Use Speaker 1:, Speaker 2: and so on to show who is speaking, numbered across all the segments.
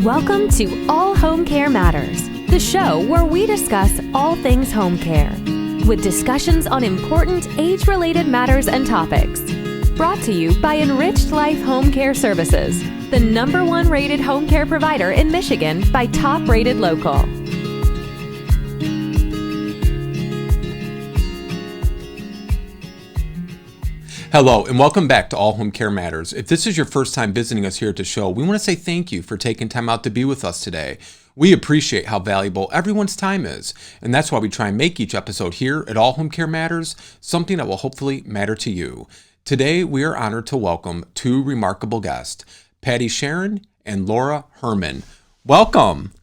Speaker 1: Welcome to All Home Care Matters, the show where we discuss all things home care, with discussions on important age-related matters and topics. Brought to you by Enriched Life Home Care Services, the #1 rated home care provider in Michigan by Top Rated Local.
Speaker 2: Hello, and welcome back to All Home Care Matters. If this is your first time visiting us here at the show, we want to say thank you for taking time out to be with us today. We appreciate how valuable everyone's time is, and that's why we try and make each episode here at All Home Care Matters something that will hopefully matter to you. Today, we are honored to welcome two remarkable guests, Patty Sherin and Laura Herman. Welcome.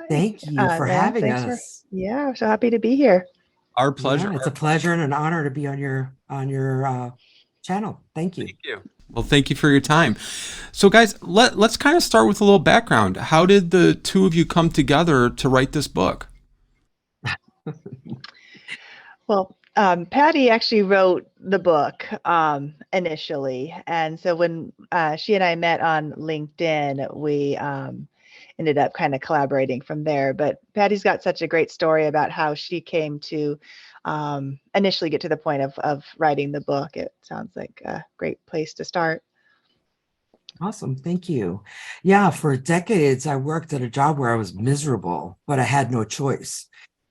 Speaker 3: Thank you for having us.
Speaker 4: I'm so happy to be here.
Speaker 2: Our pleasure.
Speaker 3: Yeah, it's a pleasure and an honor to be on your channel. Thank you.
Speaker 2: Thank you. Well, thank you for your time. So, guys, let's kind of start with a little background. How did the two of you come together to write this book?
Speaker 4: Well, Patty actually wrote the book initially, and so when she and I met on LinkedIn, we ended up kind of collaborating from there. But Patty's got such a great story about how she came to initially get to the point of writing the book. It sounds like a great place to start.
Speaker 3: Awesome. Thank you. Yeah, for decades, I worked at a job where I was miserable, but I had no choice.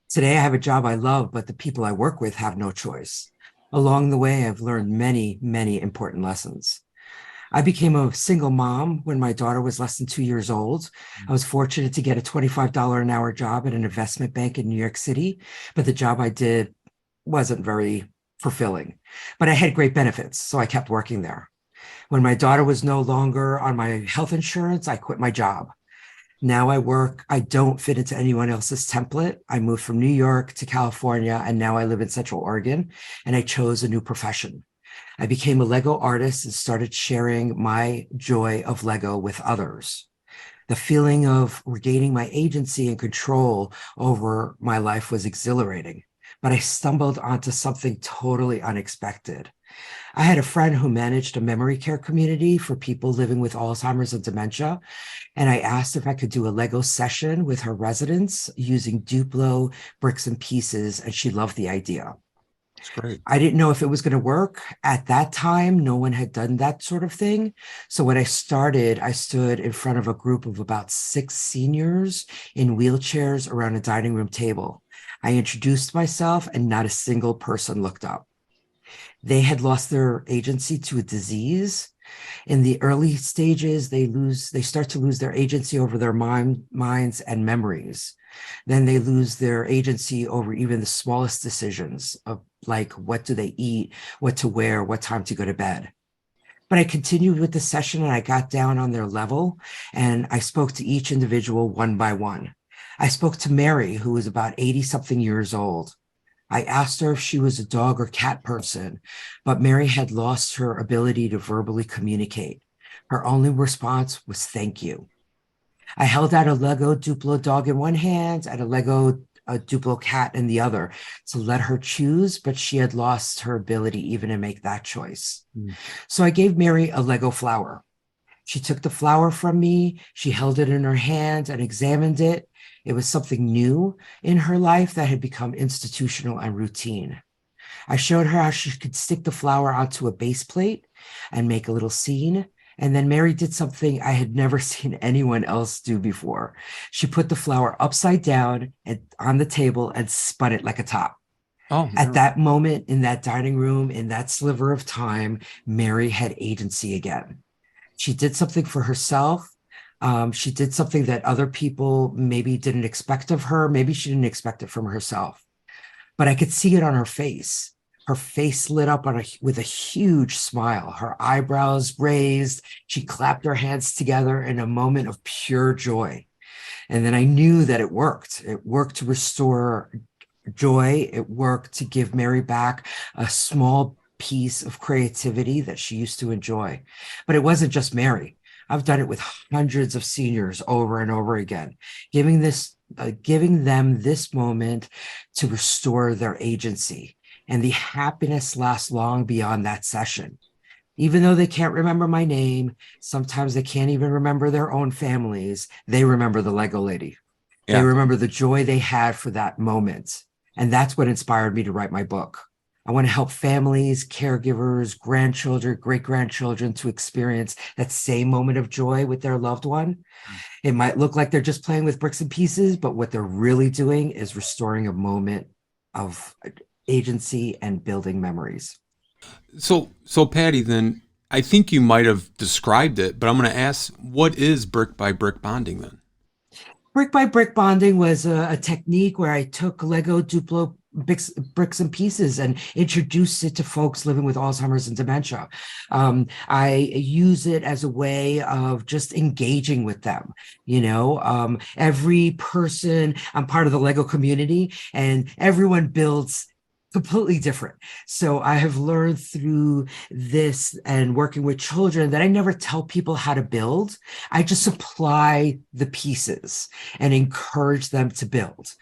Speaker 3: Today, I have a job I love, but the people I work with have no choice. Along the way, I've learned many, many important lessons. I became a single mom when my daughter was less than 2 years old. I was fortunate to get a $25 an hour job at an investment bank in New York City, but the job I did wasn't very fulfilling. But I had great benefits, so I kept working there. When my daughter was no longer on my health insurance, I quit my job. Now I don't fit into anyone else's template. I moved from New York to California, and now I live in Central Oregon, and I chose a new profession. I became a Lego artist and started sharing my joy of Lego with others. The feeling of regaining my agency and control over my life was exhilarating, but I stumbled onto something totally unexpected. I had a friend who managed a memory care community for people living with Alzheimer's and dementia, and I asked if I could do a Lego session with her residents using Duplo bricks and pieces, and she loved the idea.
Speaker 2: Great.
Speaker 3: I didn't know if it was going to work. At that time, no one had done that sort of thing. So when I started, I stood in front of a group of about 6 seniors in wheelchairs around a dining room table. I introduced myself and not a single person looked up. They had lost their agency to a disease. In the early stages, they start to lose their agency over their minds and memories. Then they lose their agency over even the smallest decisions of like what do they eat, what to wear, what time to go to bed. But I continued with the session and I got down on their level and I spoke to each individual one by one. I spoke to Mary, who was about 80 something years old. I asked her if she was a dog or cat person, but Mary had lost her ability to verbally communicate. Her only response was thank you. I held out a LEGO Duplo dog in one hand and a Duplo cat in the other to let her choose, but she had lost her ability even to make that choice. So I gave Mary a LEGO flower. She took the flower from me, she held it in her hand and examined it. It was something new in her life that had become institutional and routine. I showed her how she could stick the flower onto a base plate and make a little scene. And then Mary did something I had never seen anyone else do before. She put the flower upside down and on the table and spun it like a top.
Speaker 2: Oh,
Speaker 3: At that moment in that dining room, in that sliver of time, Mary had agency again. She did something for herself. She did something that other people maybe didn't expect of her. Maybe she didn't expect it from herself, but I could see it on her face. Her face lit up with a huge smile, her eyebrows raised. She clapped her hands together in a moment of pure joy. And then I knew that it worked. It worked to restore joy. It worked to give Mary back a small piece of creativity that she used to enjoy. But it wasn't just Mary. I've done it with hundreds of seniors over and over again, giving them this moment to restore their agency. And the happiness lasts long beyond that session. Even though they can't remember my name, sometimes they can't even remember their own families. They remember the Lego lady. They
Speaker 2: Yeah.
Speaker 3: remember the joy they had for that moment. And that's what inspired me to write my book. I want to help families, caregivers, grandchildren, great grandchildren to experience that same moment of joy with their loved one. It might look like they're just playing with bricks and pieces, but what they're really doing is restoring a moment of agency and building memories.
Speaker 2: So Patty, then I think you might have described it, but I'm going to ask, what is brick by brick bonding then?
Speaker 3: Brick by brick bonding was a technique where I took Lego Duplo bricks and pieces and introduced it to folks living with Alzheimer's and dementia. I use it as a way of just engaging with them. Every person, I'm part of the Lego community, and everyone builds completely different. So I have learned through this and working with children that I never tell people how to build. I just supply the pieces and encourage them to build.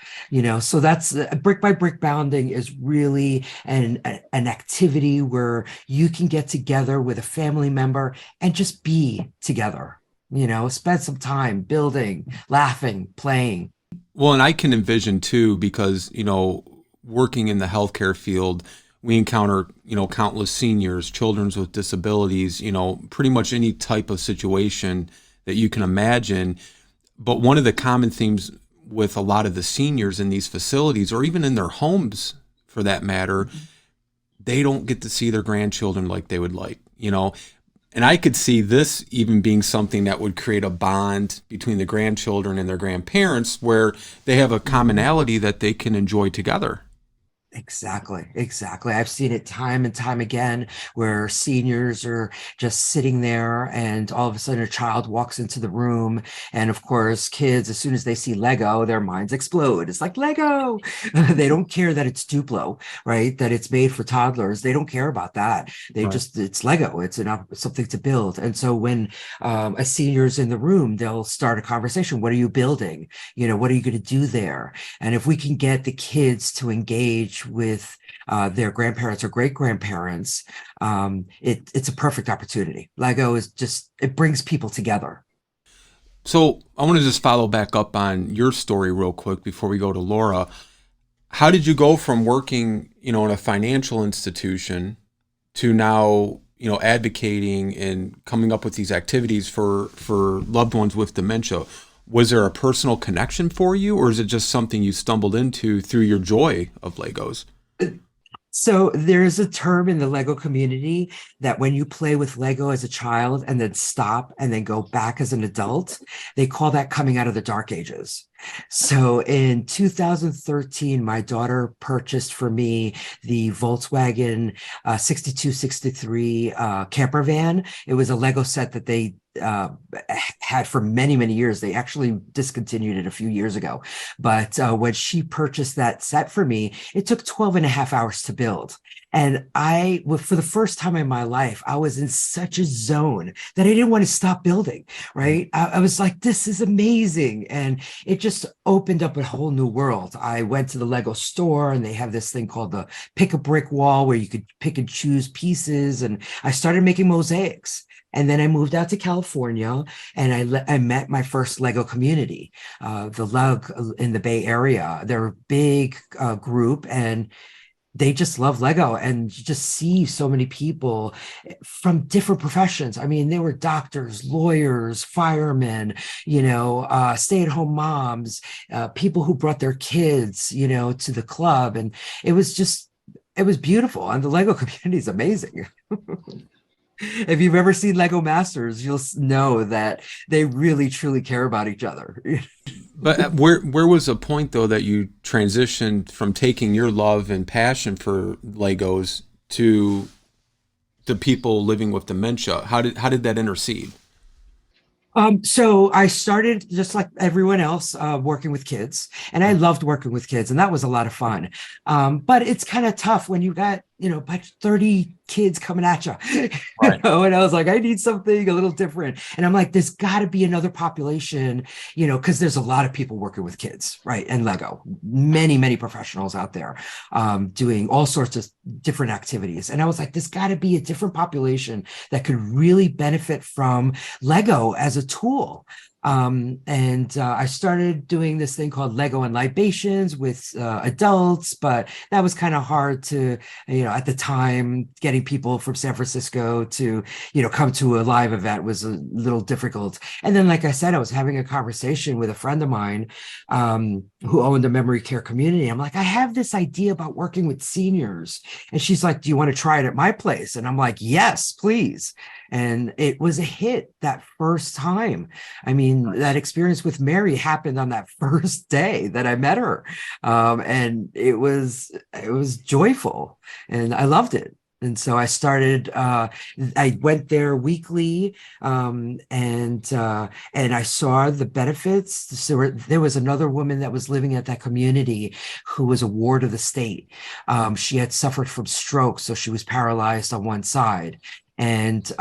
Speaker 3: So that's brick by brick bounding is really an activity where you can get together with a family member and just be together, spend some time building, laughing, playing.
Speaker 2: Well, and I can envision too, because, working in the healthcare field, we encounter, countless seniors, children with disabilities, pretty much any type of situation that you can imagine. But one of the common themes with a lot of the seniors in these facilities, or even in their homes for that matter, they don't get to see their grandchildren like they would like, And I could see this even being something that would create a bond between the grandchildren and their grandparents, where they have a commonality that they can enjoy together.
Speaker 3: Exactly. I've seen it time and time again where seniors are just sitting there and all of a sudden a child walks into the room. And of course, kids, as soon as they see Lego, their minds explode. It's like Lego. They don't care that it's Duplo, right? That it's made for toddlers. They don't care about that. It's Lego. It's something to build. And so when a senior's in the room, they'll start a conversation. What are you building? What are you going to do there? And if we can get the kids to engage with their grandparents or great grandparents, it's a perfect opportunity. Lego is it brings people together.
Speaker 2: So I want to just follow back up on your story real quick before we go to Laura. How did you go from working, in a financial institution to now, advocating and coming up with these activities for loved ones with dementia? Was there a personal connection for you, or is it just something you stumbled into through your joy of Legos?
Speaker 3: So there's a term in the Lego community that when you play with Lego as a child and then stop and then go back as an adult, they call that coming out of the dark ages. So in 2013, my daughter purchased for me the Volkswagen 6263 camper van. It was a Lego set that they had for many, many years. They actually discontinued it a few years ago. But when she purchased that set for me, it took 12 and a half hours to build. And for the first time in my life, I was in such a zone that I didn't want to stop building, right? I was like, this is amazing. And it just opened up a whole new world. I went to the Lego store and they have this thing called the pick a brick wall where you could pick and choose pieces. And I started making mosaics. And then I moved out to California and I met my first Lego community, the LUG in the Bay Area. They're a big group and they just love Lego, and you just see so many people from different professions. I mean, they were doctors, lawyers, firemen, stay-at-home moms, people who brought their kids, to the club. And it was beautiful. And the Lego community is amazing. If you've ever seen Lego Masters, you'll know that they really, truly care about each other.
Speaker 2: But where was the point, though, that you transitioned from taking your love and passion for Legos to the people living with dementia? How did that intercede?
Speaker 3: So I started just like everyone else, working with kids, and I loved working with kids, and that was a lot of fun. But it's kind of tough when you got about 30 kids coming at you,
Speaker 2: Right.
Speaker 3: and I was like, I need something a little different. And I'm like, there's got to be another population, because there's a lot of people working with kids, right? And Lego, many, many professionals out there doing all sorts of different activities. And I was like, there's got to be a different population that could really benefit from Lego as a tool. And I started doing this thing called Lego and Libations with adults, but that was kind of hard to, at the time, getting people from San Francisco to, come to a live event was a little difficult. And then, like I said, I was having a conversation with a friend of mine who owned a memory care community. I'm like, I have this idea about working with seniors. And she's like, do you want to try it at my place? And I'm like, yes, please. And it was a hit that first time. I mean, that experience with Mary happened on that first day that I met her. And it was joyful and I loved it. And so I started, I went there weekly, and I saw the benefits. So there was another woman that was living at that community who was a ward of the state. She had suffered from stroke, so she was paralyzed on one side. And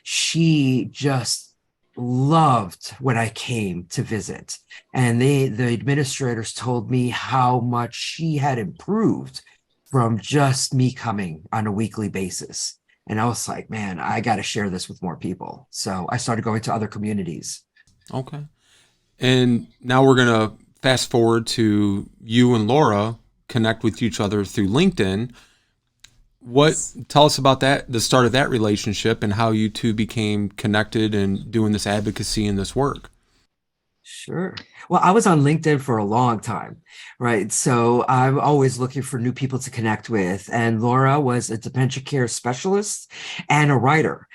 Speaker 3: she just loved when I came to visit. And the administrators told me how much she had improved from just me coming on a weekly basis. And I was like, man, I got to share this with more people. So I started going to other communities.
Speaker 2: Okay. And now we're going to fast forward to you and Laura connect with each other through LinkedIn. Tell us about that, the start of that relationship and how you two became connected and doing this advocacy and this work.
Speaker 3: Sure. Well, I was on LinkedIn for a long time, right? So I'm always looking for new people to connect with. And Laura was a dementia care specialist and a writer.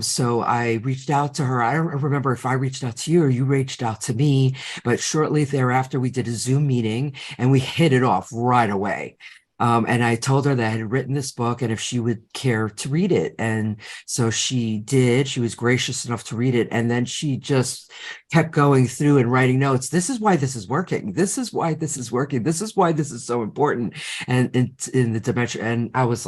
Speaker 3: So I reached out to her. I don't remember if I reached out to you or you reached out to me, but shortly thereafter, we did a Zoom meeting and we hit it off right away. And I told her that I had written this book and if she would care to read it. And so she did. She was gracious enough to read it. And then she just kept going through and writing notes. This is why this is working. This is why this is working. This is why this is so important. And in the dementia. And I was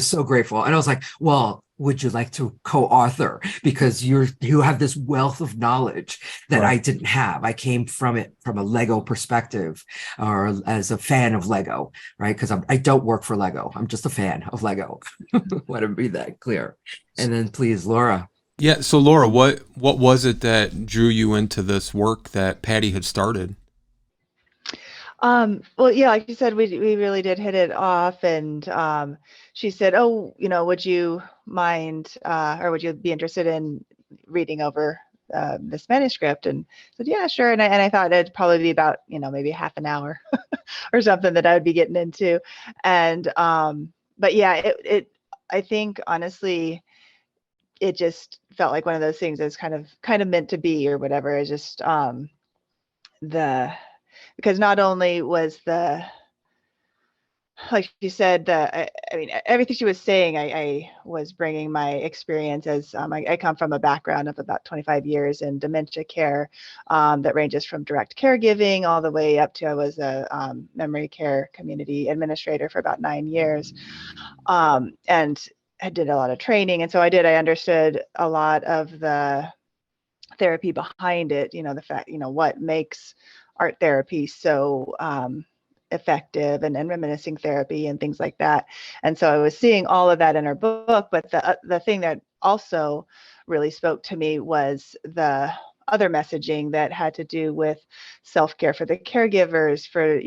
Speaker 3: so grateful. And I was like, well, would you like to co-author? Because you have this wealth of knowledge that I didn't have. I came from it from a Lego perspective, or as a fan of Lego, right? Because I don't work for Lego. I'm just a fan of Lego. Want to be that clear. And then please, Laura.
Speaker 2: Yeah. So Laura, what was it that drew you into this work that Patty had started?
Speaker 4: Well, yeah, like you said, we really did hit it off, and she said, "Oh, would you mind, or would you be interested in reading over this manuscript?" And I said, "Yeah, sure." And I thought it'd probably be about maybe half an hour or something that I would be getting into, and but yeah, I think honestly, it just felt like one of those things that's kind of meant to be or whatever. It's just because not only was like you said, I mean, everything she was saying, I was bringing my experience as I come from a background of about 25 years in dementia care that ranges from direct caregiving all the way up to I was a memory care community administrator for about 9 years, and I did a lot of training. And so I understood a lot of the therapy behind it, the fact, what makes art therapy so effective, and reminiscing therapy and things like that. And so I was seeing all of that in her book, but the thing that also really spoke to me was the other messaging that had to do with self-care for the caregivers, for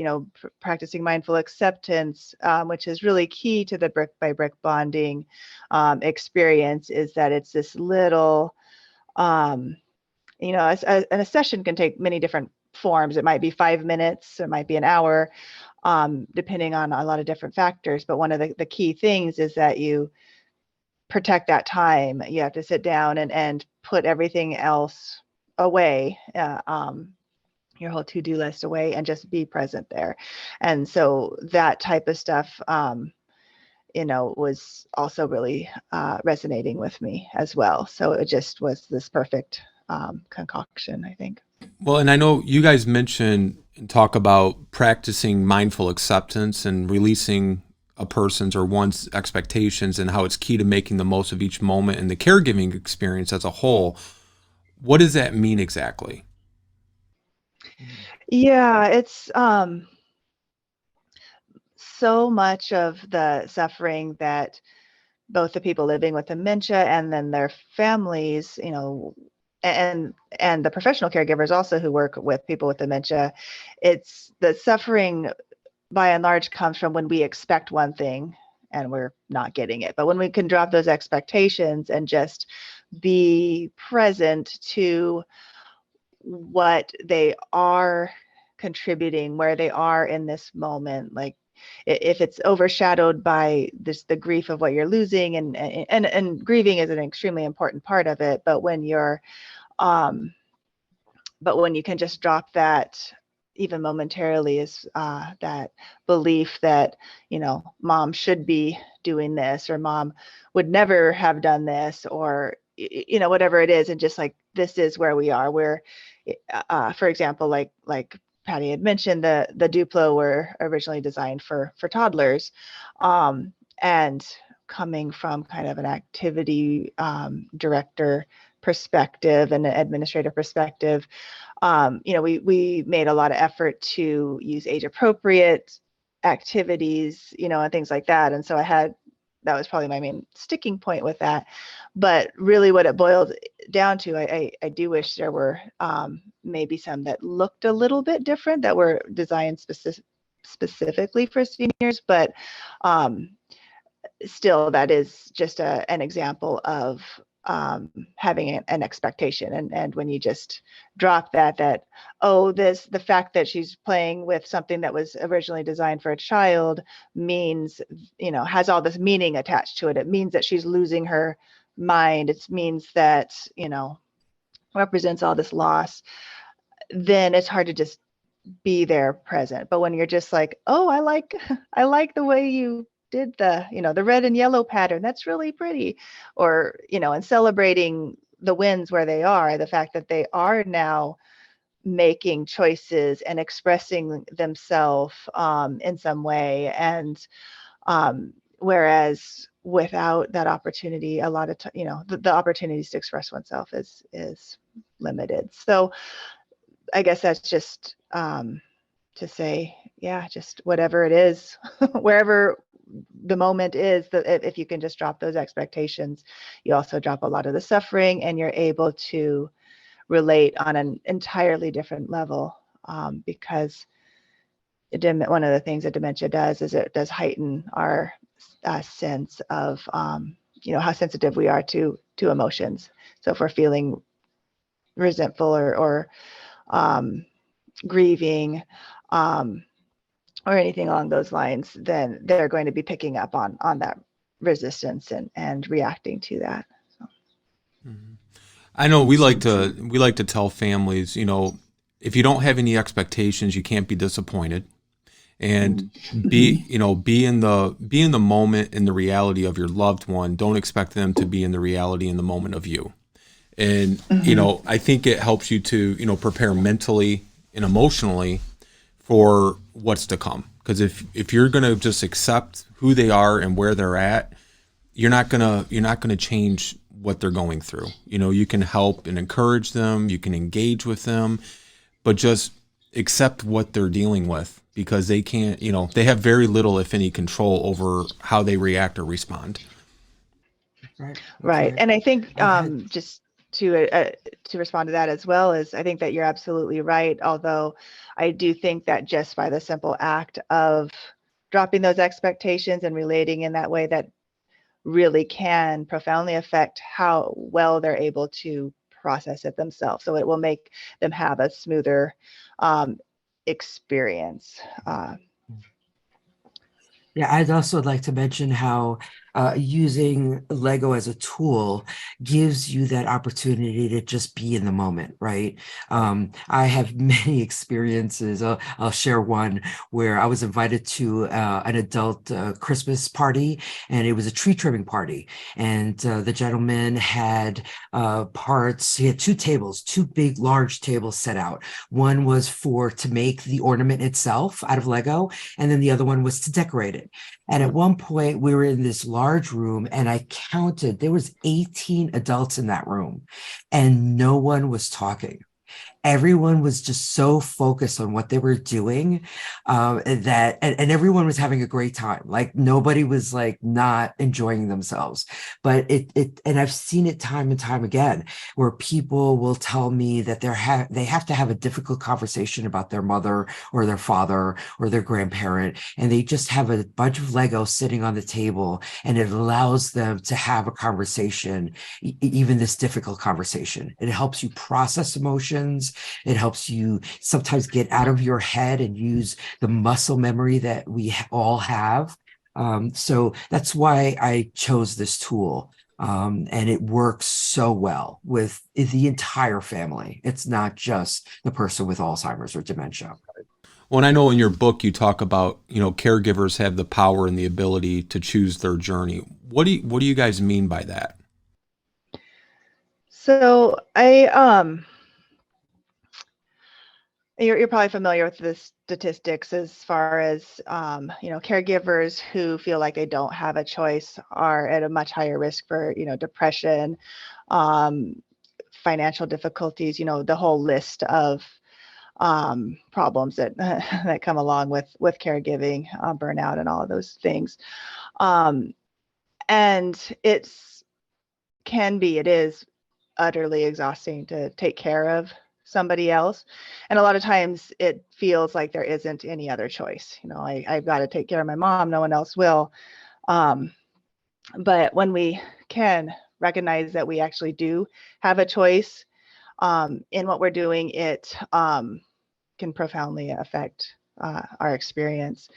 Speaker 4: practicing mindful acceptance, which is really key to the brick by brick bonding experience, is that it's this little and a session can take many different forms. It might be 5 minutes, it might be an hour, depending on a lot of different factors. But one of the key things is that you protect that time. You have to sit down and put everything else away, your whole to-do list away, and just be present there. And so that type of stuff, was also really resonating with me as well. So it just was this perfect concoction, I think.
Speaker 2: Well, and I know you guys mention and talk about practicing mindful acceptance and releasing a person's or one's expectations and how it's key to making the most of each moment and the caregiving experience as a whole. What does that mean exactly?
Speaker 4: Yeah, it's so much of the suffering that both the people living with dementia and then their families, and the professional caregivers also who work with people with dementia, it's the suffering by and large comes from when we expect one thing and we're not getting it. But when we can drop those expectations and just be present to what they are contributing, where they are in this moment, like if it's overshadowed by the grief of what you're losing, and grieving is an extremely important part of it, but when you can just drop that even momentarily, is that belief that mom should be doing this, or mom would never have done this, or whatever it is, and just like, this is where we are, where for example, like Patty had mentioned, the Duplo were originally designed for toddlers, and coming from kind of an activity director perspective and an administrative perspective, we made a lot of effort to use age appropriate activities, and things like that. And so that was probably my main sticking point with that. But really what it boiled down to, I do wish there were maybe some that looked a little bit different, that were designed specifically for seniors, but still, that is just an example of having an expectation. And when you just drop that the fact that she's playing with something that was originally designed for a child means, has all this meaning attached to it. It means that she's losing her mind. It means that, represents all this loss. Then it's hard to just be there present. But when you're just like, oh, I like the way you did the red and yellow pattern, that's really pretty, or and celebrating the wins where they are, the fact that they are now making choices and expressing themselves in some way, and whereas without that opportunity, a lot of the opportunities to express oneself is limited. So I guess that's just to say, yeah, just whatever it is, wherever the moment is, that if you can just drop those expectations, you also drop a lot of the suffering, and you're able to relate on an entirely different level, because one of the things that dementia does is it does heighten our sense of how sensitive we are to emotions. So if we're feeling resentful or grieving, or anything along those lines, then they're going to be picking up on that resistance and reacting to that. So.
Speaker 2: Mm-hmm. I know we like to tell families, if you don't have any expectations, you can't be disappointed, and be in the moment, in the reality of your loved one. Don't expect them to be in the reality in the moment of you. And I think it helps you to prepare mentally and emotionally for what's to come. Because if you're gonna just accept who they are and where they're at, you're not gonna change what they're going through. You can help and encourage them, you can engage with them, but just accept what they're dealing with, because they can't, they have very little, if any, control over how they react or respond.
Speaker 4: Right. And I think just to respond to that as well, is I think that you're absolutely right. Although I do think that just by the simple act of dropping those expectations and relating in that way, that really can profoundly affect how well they're able to process it themselves. So it will make them have a smoother experience.
Speaker 3: Yeah, I'd also like to mention how using Lego as a tool gives you that opportunity to just be in the moment, right? I have many experiences. I'll share one where I was invited to an adult Christmas party, and it was a tree trimming party. And the gentleman had parts. He had two tables, two big, large tables set out. One was to make the ornament itself out of Lego, and then the other one was to decorate it. And at one point, we were in this large room, and I counted, there was 18 adults in that room, and no one was talking. Everyone was just so focused on what they were doing, and everyone was having a great time. Like nobody was like not enjoying themselves. But and I've seen it time and time again where people will tell me that they have to have a difficult conversation about their mother or their father or their grandparent, and they just have a bunch of Lego sitting on the table, and it allows them to have a conversation, even this difficult conversation. It helps you process emotions. It helps you sometimes get out of your head and use the muscle memory that we all have. So that's why I chose this tool. And it works so well with the entire family. It's not just the person with Alzheimer's or dementia.
Speaker 2: Well, and I know in your book you talk about, caregivers have the power and the ability to choose their journey. What do you guys mean by that?
Speaker 4: So you're probably familiar with the statistics as far as caregivers who feel like they don't have a choice are at a much higher risk for depression, financial difficulties, the whole list of problems that that come along with caregiving, burnout, and all of those things. And it is utterly exhausting to take care of somebody else, and a lot of times it feels like there isn't any other choice. I've got to take care of my mom, no one else will. But when we can recognize that we actually do have a choice in what we're doing, it can profoundly affect our experience.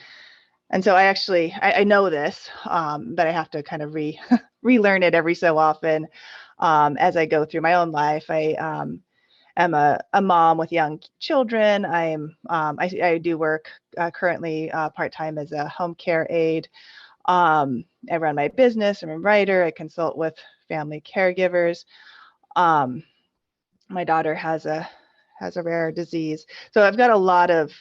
Speaker 4: And so I know this, but I have to kind of relearn it every so often as I go through my own life. I'm a mom with young children. I do work currently part-time as a home care aide. I run my business. I'm a writer. I consult with family caregivers. My daughter has a rare disease, so I've got a lot of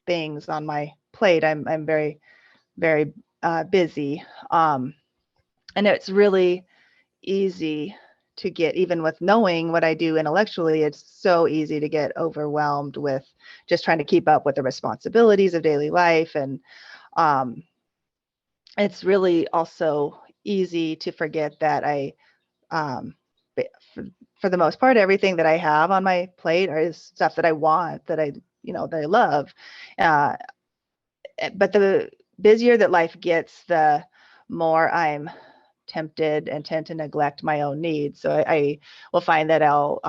Speaker 4: things on my plate. I'm very, very busy, and it's really easy to get, even with knowing what I do intellectually, it's so easy to get overwhelmed with just trying to keep up with the responsibilities of daily life. And it's really also easy to forget that for the most part, everything that I have on my plate is stuff that I want, that I love. But the busier that life gets, the more I'm tempted and tend to neglect my own needs. So I will find that I'll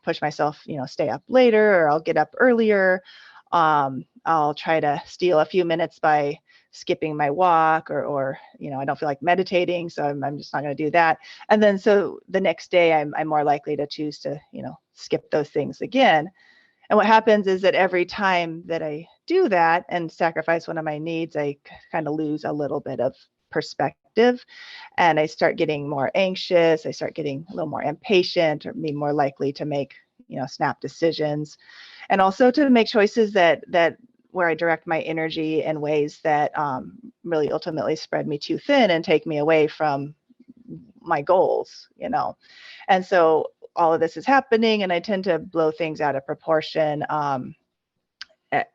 Speaker 4: push myself, stay up later, or I'll get up earlier. I'll try to steal a few minutes by skipping my walk, or I don't feel like meditating, so I'm just not going to do that. And then so the next day I'm more likely to choose to skip those things again. And what happens is that every time that I do that and sacrifice one of my needs, I kind of lose a little bit of perspective, and I start getting more anxious. I start getting a little more impatient, or be more likely to make snap decisions, and also to make choices that where I direct my energy in ways that really ultimately spread me too thin and take me away from my goals. And so all of this is happening, and I tend to blow things out of proportion.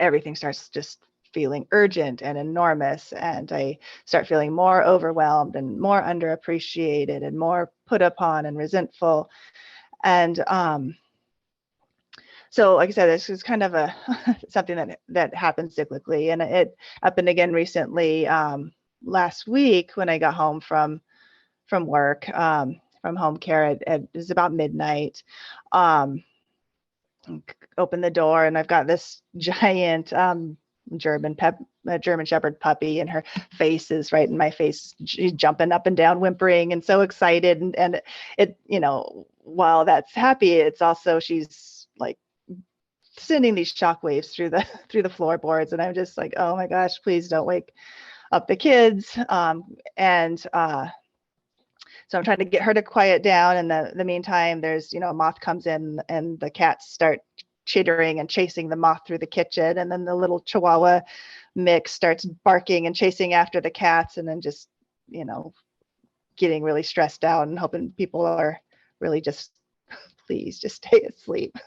Speaker 4: Everything starts just feeling urgent and enormous, and I start feeling more overwhelmed and more underappreciated and more put upon and resentful. And so, like I said, this is kind of something that happens cyclically, and it happened again recently last week when I got home from work, from home care. It was about midnight. Open the door, and I've got this giant German Shepherd puppy, and her face is right in my face. She's jumping up and down, whimpering, and so excited. And it, while that's happy, it's also, she's like sending these shockwaves through the floorboards, and I'm just like, oh my gosh, please don't wake up the kids. So I'm trying to get her to quiet down. In the meantime, there's, a moth comes in, and the cats start chittering and chasing the moth through the kitchen. And then the little Chihuahua mix starts barking and chasing after the cats, and then just, getting really stressed out and hoping people are really just, please just stay asleep.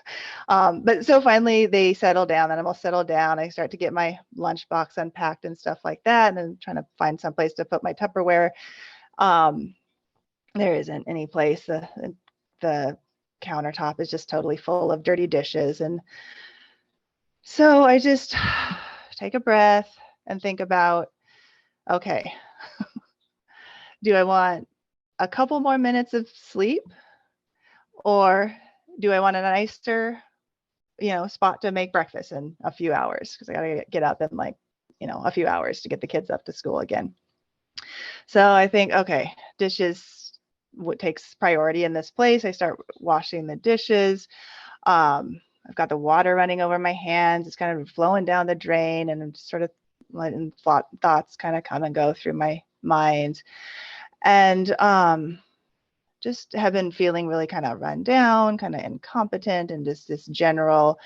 Speaker 4: But so finally they settle down, the animals settle down. I start to get my lunchbox unpacked and stuff like that, and I'm trying to find some place to put my Tupperware. There isn't any place. The countertop is just totally full of dirty dishes. And so I just take a breath and think about, okay, do I want a couple more minutes of sleep, or do I want a nicer, spot to make breakfast in a few hours? Because I got to get up in a few hours to get the kids up to school again. So I think, okay, dishes, what takes priority in this place. I start washing the dishes. I've got the water running over my hands. It's kind of flowing down the drain, and I'm just sort of letting thoughts kind of come and go through my mind. And just have been feeling really kind of run down, kind of incompetent, and just this general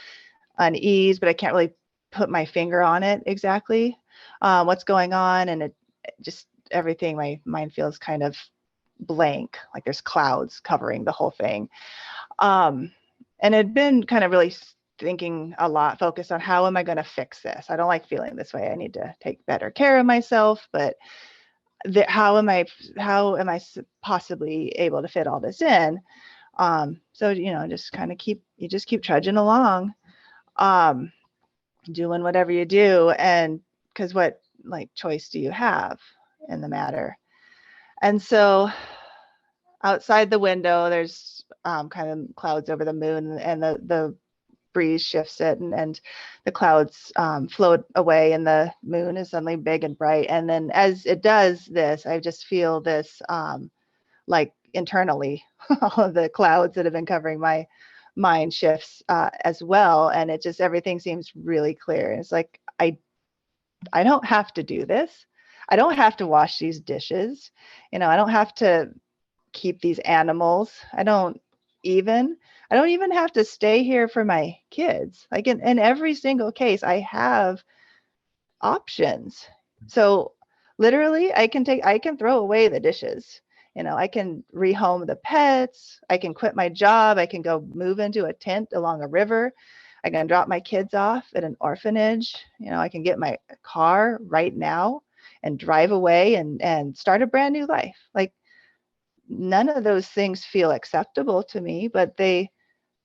Speaker 4: unease, but I can't really put my finger on it exactly, what's going on. And it just, everything, my mind feels kind of blank, like there's clouds covering the whole thing. And it'd been kind of really thinking a lot, focused on how am I going to fix this? I don't like feeling this way. I need to take better care of myself, but how am I possibly able to fit all this in? So, just kind of keep trudging along, doing whatever you do. And because what choice do you have in the matter? And so outside the window, there's kind of clouds over the moon, and the breeze shifts it, and the clouds float away, and the moon is suddenly big and bright. And then as it does this, I just feel this internally, all of the clouds that have been covering my mind shifts as well. And it just, everything seems really clear. It's like, I don't have to do this. I don't have to wash these dishes. I don't have to keep these animals. I don't even have to stay here for my kids. Like in every single case, I have options. So literally I can throw away the dishes. I can rehome the pets. I can quit my job. I can go move into a tent along a river. I can drop my kids off at an orphanage. I can get my car right now and drive away and start a brand new life. Like, none of those things feel acceptable to me, but they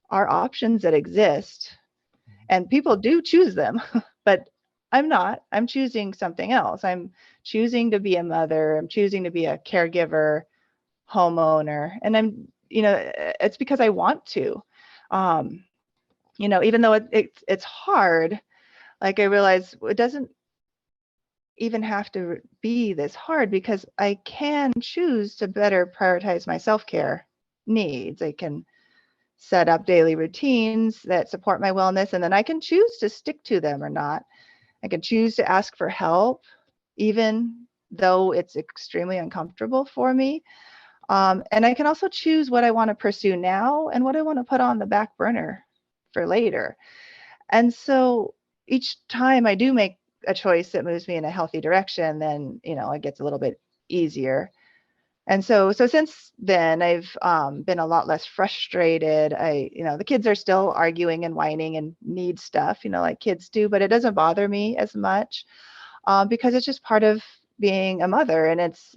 Speaker 4: are options that exist, and people do choose them. But I'm not. I'm choosing something else. I'm choosing to be a mother. I'm choosing to be a caregiver, homeowner, and I'm, it's because I want to. Even though it's hard, like I realize it doesn't even have to be this hard, because I can choose to better prioritize my self-care needs. I can set up daily routines that support my wellness, and then I can choose to stick to them or not. I can choose to ask for help, even though it's extremely uncomfortable for me. And I can also choose what I want to pursue now and what I want to put on the back burner for later. And so each time I do make a choice that moves me in a healthy direction, then, it gets a little bit easier. And so since then, I've been a lot less frustrated. The kids are still arguing and whining and need stuff, like kids do, but it doesn't bother me as much because it's just part of being a mother, and it's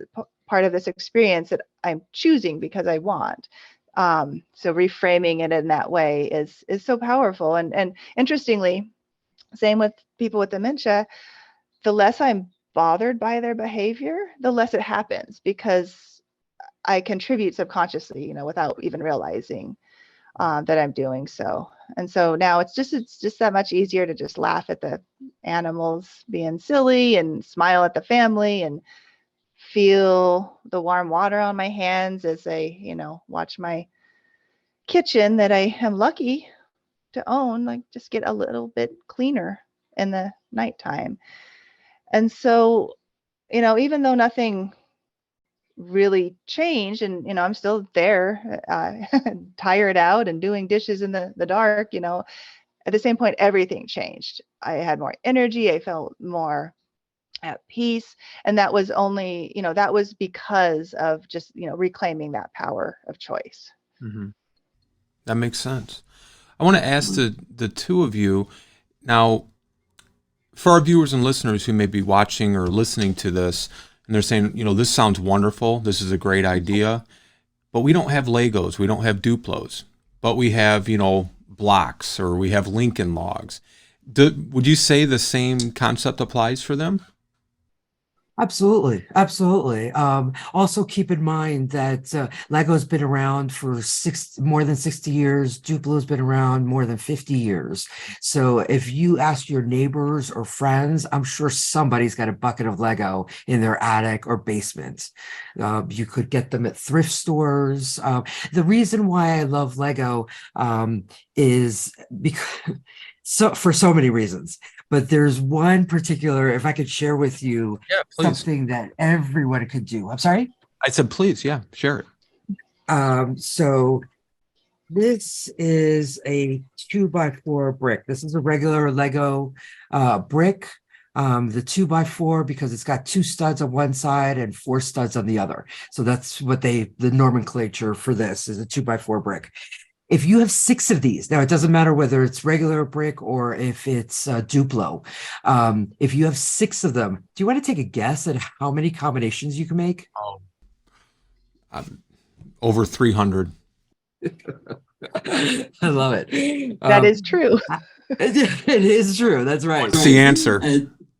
Speaker 4: part of this experience that I'm choosing because I want. So reframing it in that way is so powerful. And interestingly, same with people with dementia, the less I'm bothered by their behavior, the less it happens, because I contribute subconsciously, without even realizing. that I'm doing so. And so now it's just that much easier to just laugh at the animals being silly and smile at the family and feel the warm water on my hands as I, watch my kitchen that I am lucky to own, like just get a little bit cleaner in the nighttime. And so, even though nothing really changed and, I'm still there, tired out and doing dishes in the dark, at the same point, everything changed. I had more energy. I felt more at peace. And that was only, that was because of just, reclaiming that power of choice.
Speaker 2: Mm-hmm. That makes sense. I want to ask the two of you now, for our viewers and listeners who may be watching or listening to this, and they're saying, this sounds wonderful. This is a great idea, but we don't have Legos. We don't have Duplos, but we have, blocks, or we have Lincoln Logs. Would you say the same concept applies for them?
Speaker 3: Absolutely. Absolutely. Also keep in mind that Lego's been around for more than 60 years. Duplo's been around more than 50 years. So if you ask your neighbors or friends, I'm sure somebody's got a bucket of Lego in their attic or basement. You could get them at thrift stores. The reason why I love Lego is because for so many reasons. But there's one particular, if I could share with you something that everyone could do. I'm sorry?
Speaker 2: I said, please. Yeah, share
Speaker 3: it. So this is a 2x4 brick. This is a regular Lego brick. The 2x4, because it's got 2 studs on one side and 4 studs on the other. So that's what the nomenclature for this is, a 2x4 brick. If you have 6 of these, now it doesn't matter whether it's regular brick or if it's Duplo. If you have 6 of them, do you want to take a guess at how many combinations you can make?
Speaker 2: Over 300.
Speaker 3: I love it.
Speaker 4: That is true.
Speaker 3: It is true. That's right.
Speaker 2: What's the answer?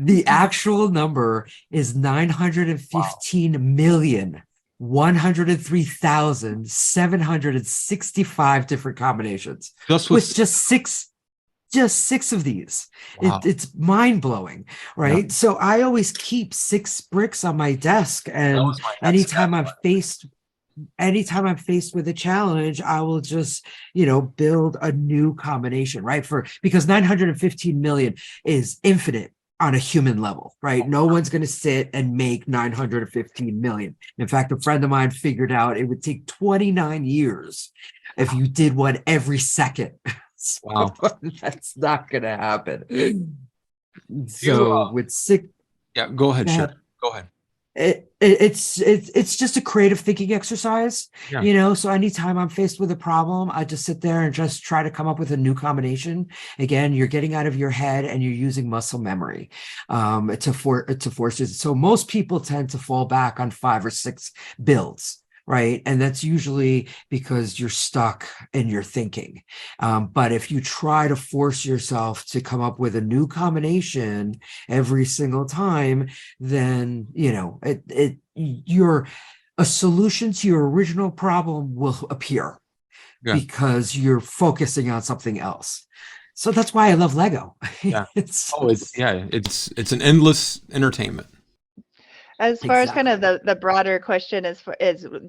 Speaker 3: The actual number is 915 million. 103,765 different combinations with just six of these. Wow. It's mind-blowing, right? Yeah. So I always keep 6 bricks on my desk, and anytime I'm faced with a challenge, I will just, build a new combination, right? Because 915 million is infinite on a human level, right? No one's going to sit and make 915 million. In fact, a friend of mine figured out it would take 29 years if you did one every second. So wow. That's not going to happen. So with 6...
Speaker 2: Yeah, go ahead, sure. Go ahead.
Speaker 3: It's just a creative thinking exercise, so anytime I'm faced with a problem, I just sit there and just try to come up with a new combination. Again, you're getting out of your head and you're using muscle memory to force it. So most people tend to fall back on 5 or 6 builds, right? And that's usually because you're stuck in your thinking. But if you try to force yourself to come up with a new combination every single time, then, a solution to your original problem will appear because you're focusing on something else. So that's why I love Lego.
Speaker 2: Yeah. It's an endless entertainment.
Speaker 4: As far as kind of the broader question is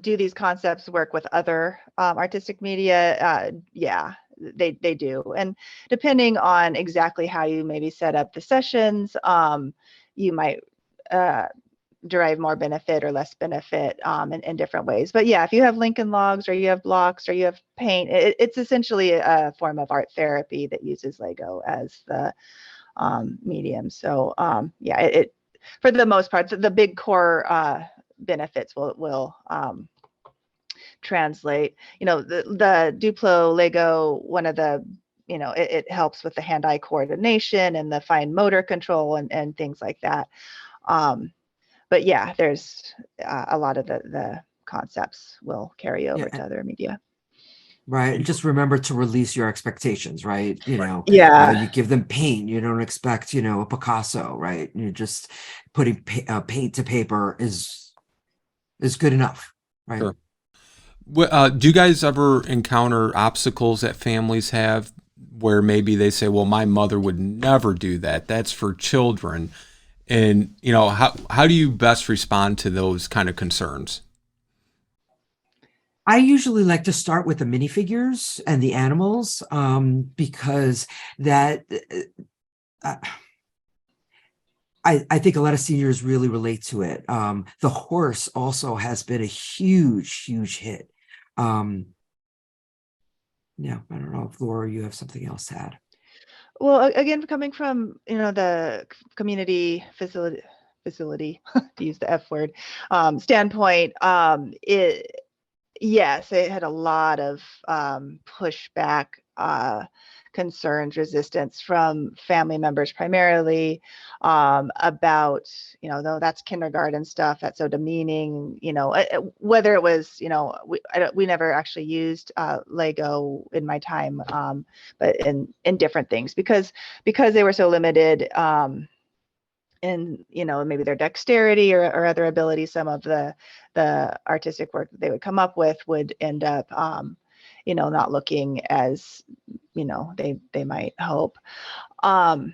Speaker 4: do these concepts work with other artistic media? Yeah, they do. And depending on exactly how you maybe set up the sessions, you might derive more benefit or less benefit in different ways. But yeah, if you have Lincoln Logs or you have blocks or you have paint, it's essentially a form of art therapy that uses Lego as the medium. So it for the most part, the big core benefits will translate. The Duplo Lego, one of the, it helps with the hand-eye coordination and the fine motor control and things like that. But yeah, there's a lot of the concepts will carry over to other media.
Speaker 3: Right. And just remember to release your expectations, right? You give them paint. You don't expect, a Picasso, right? You're just putting paint to paper is good enough, right?
Speaker 2: Sure. Do you guys ever encounter obstacles that families have where maybe they say, well, my mother would never do that. That's for children. And, how do you best respond to those kind of concerns?
Speaker 3: I usually like to start with the minifigures and the animals, because that uh, I think a lot of seniors really relate to it. The horse also has been a huge, huge hit. Um, yeah, I don't know if Laura, you have something else to add.
Speaker 4: Well, again, coming from, the community facility, to use the F word, standpoint, yes, it had a lot of pushback, concerns, resistance from family members primarily, about, though that's kindergarten stuff, that's so demeaning, whether it was, we never actually used Lego in my time, but in different things because they were so limited. And maybe their dexterity or other abilities, some of the artistic work that they would come up with would end up not looking as they might hope. And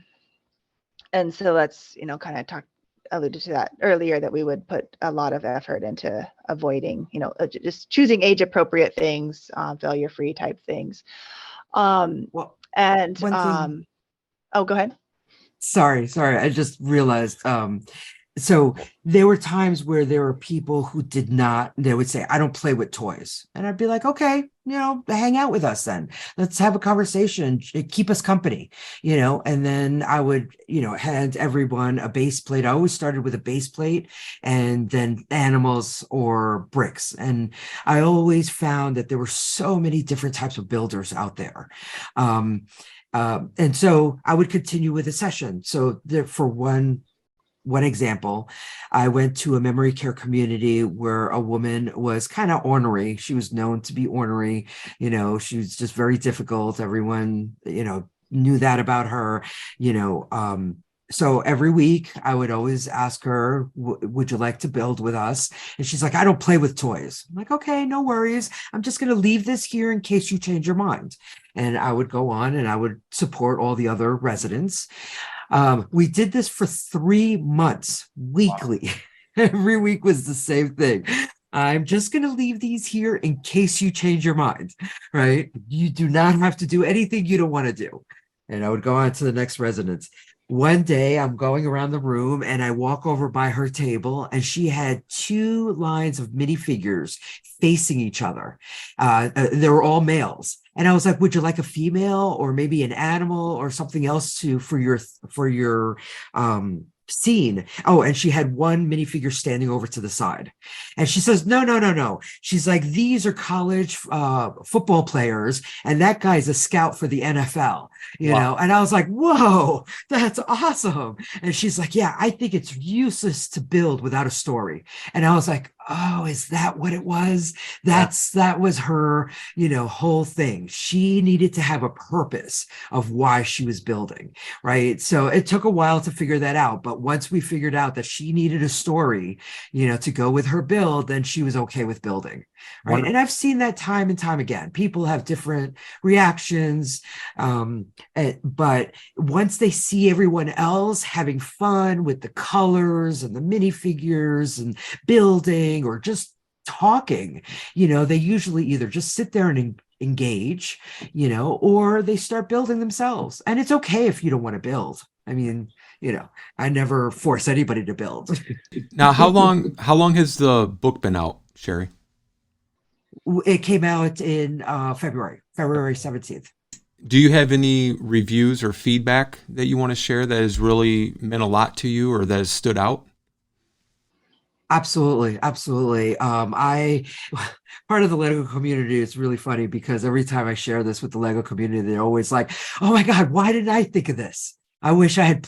Speaker 4: so that's kind of alluded to that earlier, that we would put a lot of effort into avoiding just choosing age appropriate things, failure free type things.
Speaker 3: Well,
Speaker 4: And
Speaker 3: one thing.
Speaker 4: Oh, go ahead.
Speaker 3: Sorry. I just realized. So there were times where there were people who they would say, I don't play with toys. And I'd be like, okay, hang out with us then. Let's have a conversation, keep us company, and then I would, hand everyone a base plate. I always started with a base plate and then animals or bricks. And I always found that there were so many different types of builders out there. And so I would continue with a session. So there, for one example, I went to a memory care community where a woman was kind of ornery. She was known to be ornery. She was just very difficult. Everyone, knew that about her. So every week I would always ask her, would you like to build with us? And she's like, I don't play with toys. I'm like, okay, no worries. I'm just going to leave this here in case you change your mind. And I would go on and I would support all the other residents. We did this for 3 months, weekly. Wow. Every week was the same thing. I'm just going to leave these here in case you change your mind, right? You do not have to do anything you don't want to do. And I would go on to the next residence. One day I'm going around the room and I walk over by her table and she had 2 lines of minifigures facing each other. They were all males. And I was like, would you like a female or maybe an animal or something else for your scene? Oh, and she had one minifigure standing over to the side. And she says, no. She's like, these are college football players. And that guy's a scout for the NFL, wow. And I was like, whoa, that's awesome. And she's like, yeah, I think it's useless to build without a story. And I was like, oh, is that what it was? That was her, whole thing. She needed to have a purpose of why she was building, right? So it took a while to figure that out. But once we figured out that she needed a story, to go with her build, then she was okay with building, right? Wonderful. And I've seen that time and time again. People have different reactions. But once they see everyone else having fun with the colors and the minifigures and building or just talking, they usually either just sit there and engage, or they start building themselves. And it's okay if you don't want to build. I mean, I never force anybody to build.
Speaker 2: Now, how long has the book been out, Sherry?
Speaker 3: It came out in February 17th.
Speaker 2: Do you have any reviews or feedback that you want to share that has really meant a lot to you or that has stood out?
Speaker 3: Absolutely. I part of the Lego community, it's really funny because every time I share this with the Lego community, they're always like, oh my God, why didn't I think of this? I wish I had,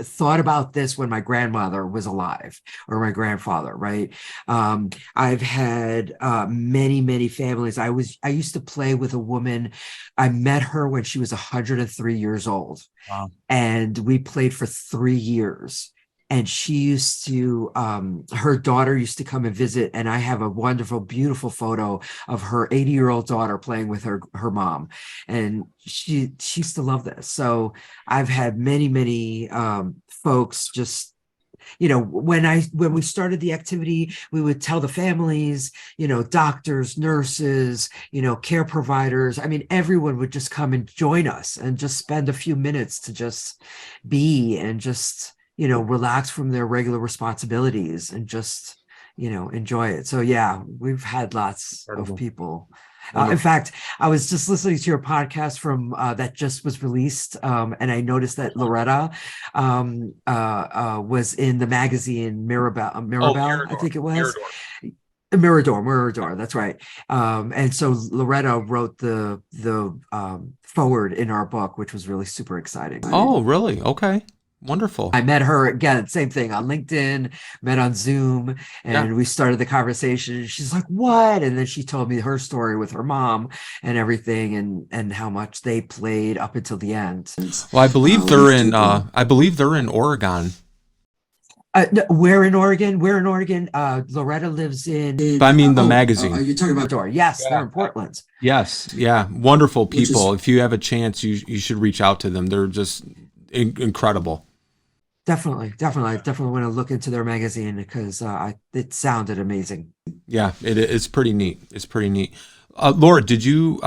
Speaker 3: thought about this when my grandmother was alive or my grandfather, right? I've had many families. I used to play with a woman. I met her when she was 103 years old. Wow. And we played for 3 years. and she used to, her daughter used to come and visit, and I have a wonderful, beautiful photo of her 80-year-old daughter playing with her mom, and she used to love this. So I've had many folks just, when we started the activity, we would tell the families, doctors, nurses, care providers. I mean, everyone would just come and join us and just spend a few minutes to just be and just, relax from their regular responsibilities and just, enjoy it. So yeah, we've had lots
Speaker 2: Incredible.
Speaker 3: of people. In fact, I was just listening to your podcast from that just was released, and I noticed that Loretta was in the magazine Mirabelle, I think it was. Mirador, that's right. And so Loretta wrote the forward in our book, which was really super exciting.
Speaker 2: Oh, really? Okay. Wonderful.
Speaker 3: I met her again, same thing, on LinkedIn, met on Zoom, and we started the conversation. She's like, "What?" And then she told me her story with her mom and everything, and how much they played up until the end.
Speaker 2: Well, I believe they're in Oregon.
Speaker 3: No, we're in Oregon. Loretta lives in.
Speaker 2: But I mean the magazine.
Speaker 3: You're talking about Door? Yes, they're in Portland.
Speaker 2: Yes, yeah, wonderful people. If you have a chance, you should reach out to them. They're just incredible.
Speaker 3: Definitely want to look into their magazine because it sounded amazing.
Speaker 2: Yeah, it's pretty neat. It's pretty neat. Laura, do you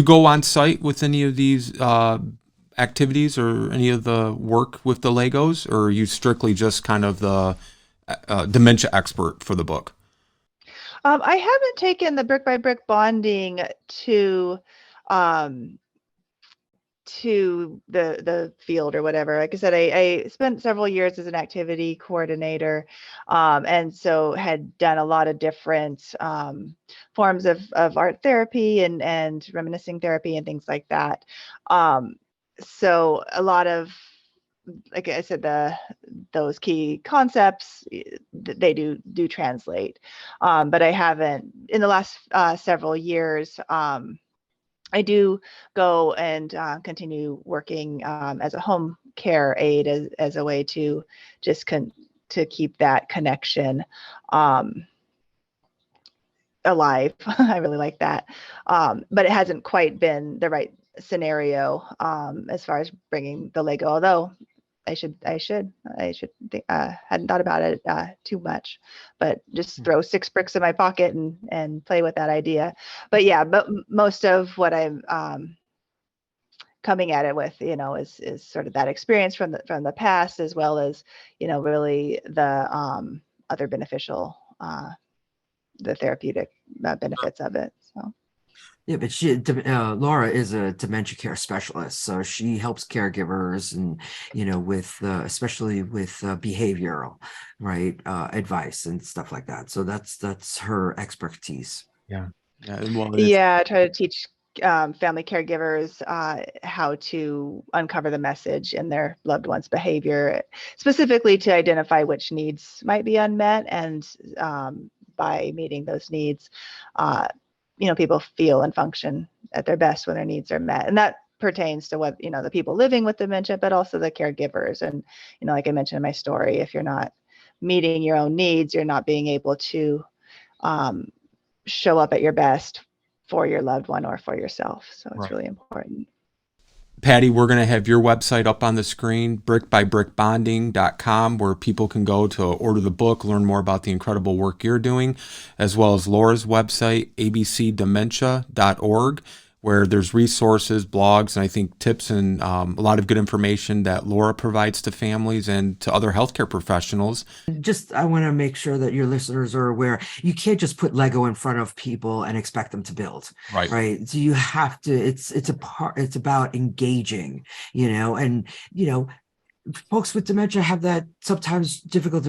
Speaker 2: go on site with any of these activities or any of the work with the Legos, or are you strictly just kind of the dementia expert for the book?
Speaker 4: I haven't taken the brick by brick bonding to the field or whatever. Like I said, I spent several years as an activity coordinator, and so had done a lot of different forms of art therapy and reminiscing therapy and things like that. So a lot of, like I said, those key concepts, they do translate, but I haven't in the last several years. I do go and continue working as a home care aide as a way to just to keep that connection alive. I really like that, but it hasn't quite been the right scenario as far as bringing the Lego. Although I should think, hadn't thought about it too much, but just throw 6 bricks in my pocket and play with that idea. But yeah, but most of what I'm coming at it with, is sort of that experience from the past, as well as, really the other beneficial, the therapeutic benefits of it. So.
Speaker 3: Yeah, but Laura is a dementia care specialist, so she helps caregivers and, with especially with behavioral, right, advice and stuff like that. So that's her expertise.
Speaker 2: Yeah.
Speaker 4: I try to teach family caregivers how to uncover the message in their loved one's behavior, specifically to identify which needs might be unmet, and by meeting those needs, people feel and function at their best when their needs are met. And that pertains to what, the people living with dementia, but also the caregivers. And, like I mentioned in my story, if you're not meeting your own needs, you're not being able to show up at your best for your loved one or for yourself. So it's really important.
Speaker 2: Patty, we're going to have your website up on the screen, brickbybrickbonding.com, where people can go to order the book, learn more about the incredible work you're doing, as well as Laura's website, abcdementia.org, where there's resources, blogs, and I think tips and a lot of good information that Laura provides to families and to other healthcare professionals.
Speaker 3: I want to make sure that your listeners are aware, you can't just put Lego in front of people and expect them to build. Right. So you have to, it's about engaging, and, folks with dementia have that sometimes difficult,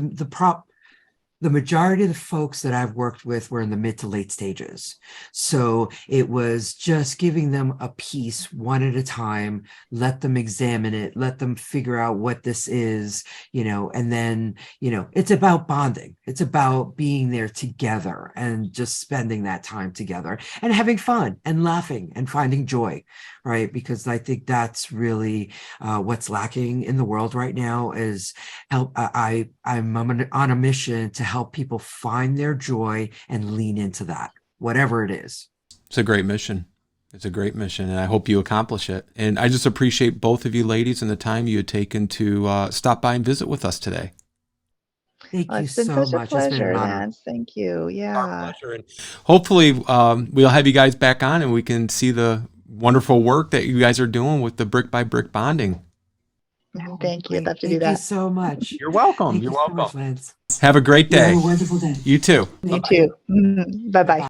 Speaker 3: the the majority of the folks that I've worked with were in the mid to late stages. So it was just giving them a piece one at a time, let them examine it, let them figure out what this is, and then, it's about bonding. It's about being there together and just spending that time together and having fun and laughing and finding joy, right? Because I think that's really what's lacking in the world right now is help. I'm on a mission to help people find their joy and lean into that, whatever it is.
Speaker 2: It's a great mission. It's a great mission, and I hope you accomplish it. And I just appreciate both of you ladies and the time you had taken to stop by and visit with us today.
Speaker 3: Thank you
Speaker 4: It's been
Speaker 3: so
Speaker 4: such a
Speaker 3: much. It's been
Speaker 4: pleasure,
Speaker 3: an honor.
Speaker 4: Lance. Thank you. Yeah.
Speaker 2: Our pleasure. And hopefully we'll have you guys back on and we can see the wonderful work that you guys are doing with the brick by brick bonding.
Speaker 4: Thank you. I'd love to do
Speaker 3: Thank
Speaker 4: that.
Speaker 3: you so much.
Speaker 2: You're welcome.
Speaker 3: Thank
Speaker 2: You're
Speaker 3: you so
Speaker 2: welcome.
Speaker 3: much, Lance.
Speaker 2: Have a great day.
Speaker 3: Have a wonderful day.
Speaker 2: You too.
Speaker 4: You too. Bye-bye.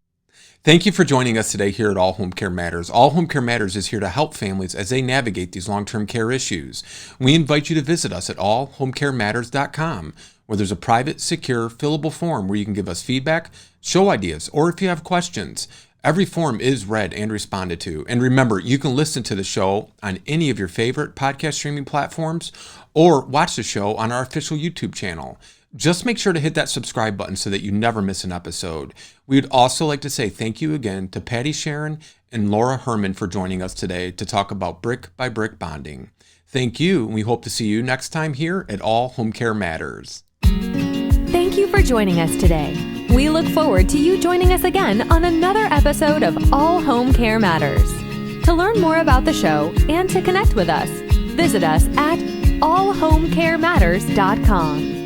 Speaker 2: Thank you for joining us today here at All Home Care Matters. All Home Care Matters is here to help families as they navigate these long-term care issues. We invite you to visit us at allhomecarematters.com, where there's a private, secure, fillable form where you can give us feedback, show ideas, or if you have questions. Every form is read and responded to. And remember, you can listen to the show on any of your favorite podcast streaming platforms or watch the show on our official YouTube channel. Just make sure to hit that subscribe button so that you never miss an episode. We'd also like to say thank you again to Patty Sherin and Laura Herman for joining us today to talk about brick by brick bonding. Thank you, and we hope to see you next time here at All Home Care Matters.
Speaker 1: Thank you for joining us today. We look forward to you joining us again on another episode of All Home Care Matters. To learn more about the show and to connect with us, visit us at allhomecarematters.com.